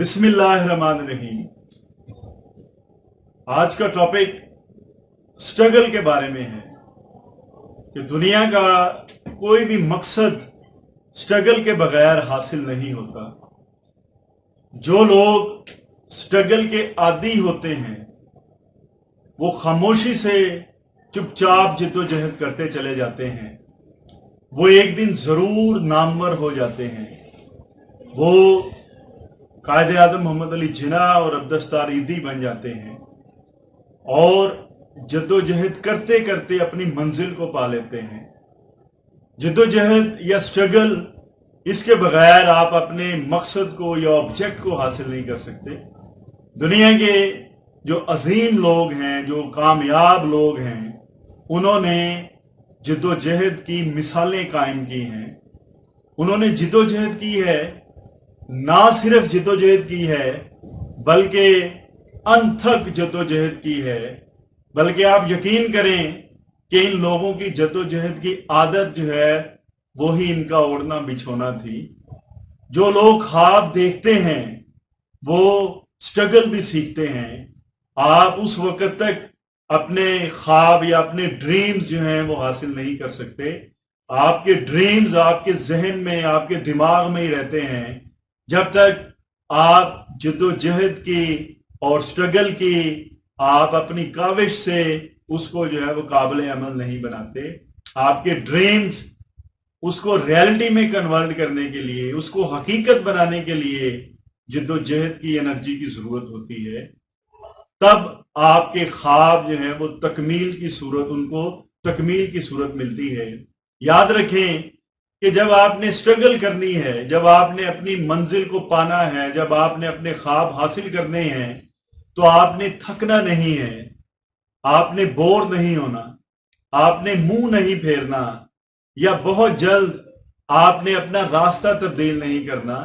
बिस्मिल्लाहिर्रहमानिर्रहीम। आज का टॉपिक स्ट्रगल के बारे में है कि दुनिया का कोई भी मकसद स्ट्रगल के बगैर हासिल नहीं होता। जो लोग स्ट्रगल के आदी होते हैं वो खामोशी से चुपचाप जिद्दोजहद करते चले जाते हैं। वो एक दिन जरूर नामवर हो जाते हैं। वो कायदे आज़म मोहम्मद अली जिन्ना और अब्दुस्तार ईदी बन जाते हैं और जद्दोजहद करते करते अपनी मंजिल को पा लेते हैं। जद्दोजहद या स्ट्रगल, इसके बगैर आप अपने मकसद को या ऑब्जेक्ट को हासिल नहीं कर सकते। दुनिया के जो अजीम लोग हैं, जो कामयाब लोग हैं, उन्होंने जद्दोजहद की मिसालें कायम की हैं। उन्होंने जद्दोजहद की है, ना सिर्फ जद्दोजहद की है बल्कि अनथक जद्दोजहद की है। बल्कि आप यकीन करें कि इन लोगों की जद्दोजहद की आदत जो है वो ही इनका ओढ़ना बिछोना थी। जो लोग ख्वाब देखते हैं वो स्ट्रगल भी सीखते हैं। आप उस वक्त तक अपने ख्वाब या अपने ड्रीम्स जो हैं वो हासिल नहीं कर सकते। आपके ड्रीम्स आपके जहन में, आपके दिमाग में ही रहते हैं जब तक आप जद्दोजहद की और स्ट्रगल की आप अपनी काविश से उसको जो है वो काबिल अमल नहीं बनाते। आपके ड्रीम्स उसको रियलिटी में कन्वर्ट करने के लिए, उसको हकीकत बनाने के लिए जद्दोजहद की एनर्जी की जरूरत होती है। तब आपके ख्वाब जो है वो तकमील की सूरत, उनको तकमील की सूरत मिलती है। याद रखें कि जब आपने स्ट्रगल करनी है, जब आपने अपनी मंजिल को पाना है, जब आपने अपने ख्वाब हासिल करने हैं, तो आपने थकना नहीं है, आपने बोर नहीं होना, आपने मुंह नहीं फेरना या बहुत जल्द आपने अपना रास्ता तब्दील नहीं करना।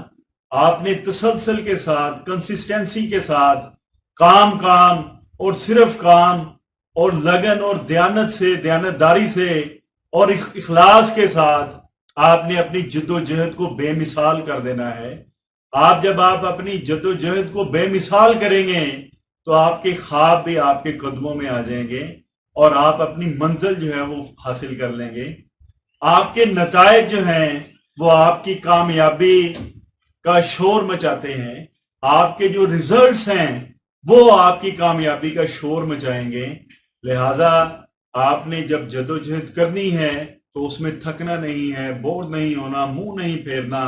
आपने तसलसल के साथ, कंसिस्टेंसी के साथ काम और सिर्फ काम और लगन और दयानत से, दयानतदारी से और इखलास के साथ आपने अपनी जद्दोजहद को बेमिसाल कर देना है। जब आप अपनी जद्दोजहद को बेमिसाल करेंगे तो आपके ख्वाब भी आपके कदमों में आ जाएंगे और आप अपनी मंजिल जो है वो हासिल कर लेंगे। आपके नतायज जो हैं वो आपकी कामयाबी का शोर मचाते हैं। आपके जो रिजल्ट्स हैं वो आपकी कामयाबी का शोर मचाएंगे। लिहाजा आपने जब जद्दोजहद करनी है तो उसमें थकना नहीं है, बोर नहीं होना, मुंह नहीं फेरना।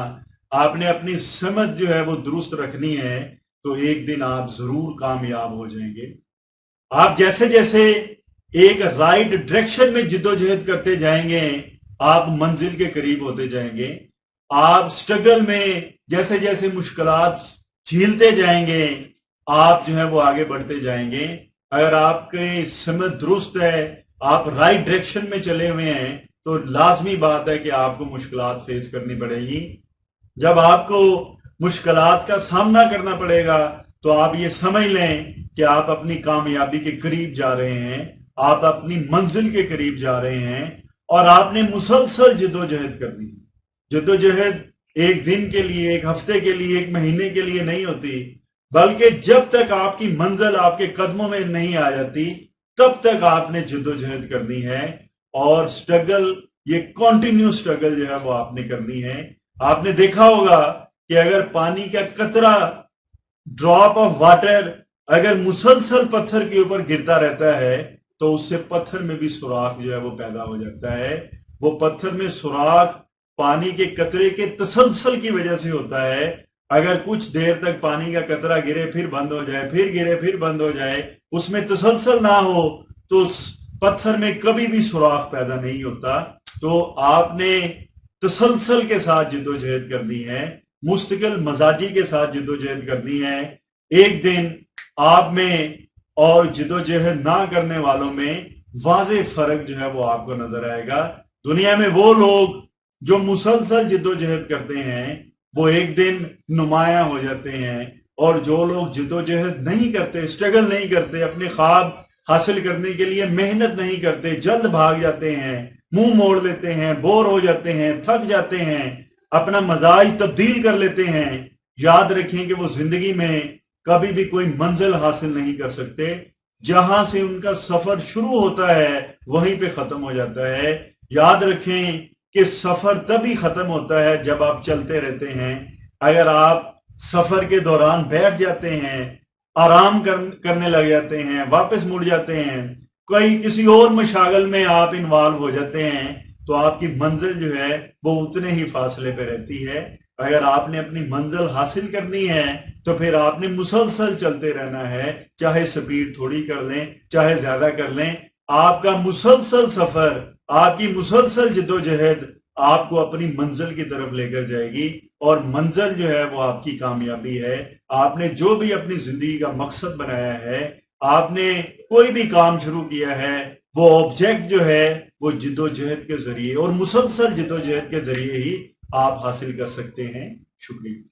आपने अपनी समझ जो है वो दुरुस्त रखनी है, तो एक दिन आप जरूर कामयाब हो जाएंगे। आप जैसे जैसे एक राइट डायरेक्शन में जद्दोजहद करते जाएंगे आप मंजिल के करीब होते जाएंगे। आप स्ट्रगल में जैसे जैसे मुश्किलात झेलते जाएंगे आप जो है वो आगे बढ़ते जाएंगे। अगर आपके समझ दुरुस्त है, आप राइट डायरेक्शन में चले हुए हैं, तो लाजमी बात है कि आपको मुश्किलात फेस करनी पड़ेगी। जब आपको मुश्किलात का सामना करना पड़ेगा तो आप ये समझ लें कि आप अपनी कामयाबी के करीब जा रहे हैं, आप अपनी मंजिल के करीब जा रहे हैं और आपने मुसलसल जद्दोजहद करनी है। जद्दोजहद एक दिन के लिए, एक हफ्ते के लिए, एक महीने के लिए नहीं होती, बल्कि जब तक आपकी मंजिल आपके कदमों में नहीं आ जाती तब तक आपने जद्दोजहद करनी है। और स्ट्रगल, ये कॉन्टिन्यू स्ट्रगल जो है वो आपने करनी है। आपने देखा होगा कि अगर पानी का कतरा, ड्रॉप ऑफ वाटर अगर मुसलसल पत्थर के ऊपर गिरता रहता है तो उससे पत्थर में भी सुराख जो है वो पैदा हो जाता है। वो पत्थर में सुराख पानी के कतरे के तसलसल की वजह से होता है। अगर कुछ देर तक पानी का कतरा गिरे फिर बंद हो जाए, फिर गिरे फिर बंद हो जाए, उसमें तसलसल ना हो तो पत्थर में कभी भी सुराख पैदा नहीं होता। तो आपने तसलसल के साथ जद्दोजहद करनी है, मुस्तकिल मजाजी के साथ जद्दोजहद करनी है। एक दिन आप में और जद्दोजहद ना करने वालों में वाज़ेह फर्क जो है वो आपको नजर आएगा। दुनिया में वो लोग जो मुसलसल जद्दोजहद करते हैं वो एक दिन नुमाया हो जाते हैं, और जो लोग जद्दोजहद नहीं करते, स्ट्रगल नहीं करते, अपने ख्वाब हासिल करने के लिए मेहनत नहीं करते, जल्द भाग जाते हैं, मुंह मोड़ लेते हैं, बोर हो जाते हैं, थक जाते हैं, अपना मजाज तब्दील कर लेते हैं, याद रखें कि वो जिंदगी में कभी भी कोई मंजिल हासिल नहीं कर सकते, जहां से उनका सफर शुरू होता है वहीं पे खत्म हो जाता है। याद रखें कि सफर तभी खत्म होता है जब आप चलते रहते हैं। अगर आप सफर के दौरान बैठ जाते हैं, आराम करने लग जाते हैं, वापस मुड़ जाते हैं, कोई किसी और मशागल में आप इन्वॉल्व हो जाते हैं, तो आपकी मंजिल जो है वो उतने ही फासले पे रहती है। अगर आपने अपनी मंजिल हासिल करनी है तो फिर आपने मुसलसल चलते रहना है, चाहे स्पीड थोड़ी कर लें चाहे ज्यादा कर लें। आपका मुसलसल सफर, आपकी मुसलसल जिद्दोजहद आपको अपनी मंजिल की तरफ लेकर जाएगी, और मंजिल जो है वो आपकी कामयाबी है। आपने जो भी अपनी जिंदगी का मकसद बनाया है, आपने कोई भी काम शुरू किया है, वो ऑब्जेक्ट जो है वो जिद्दोजहद के जरिए और मुसलसल जिद्दोजहद के जरिए ही आप हासिल कर सकते हैं। शुक्रिया।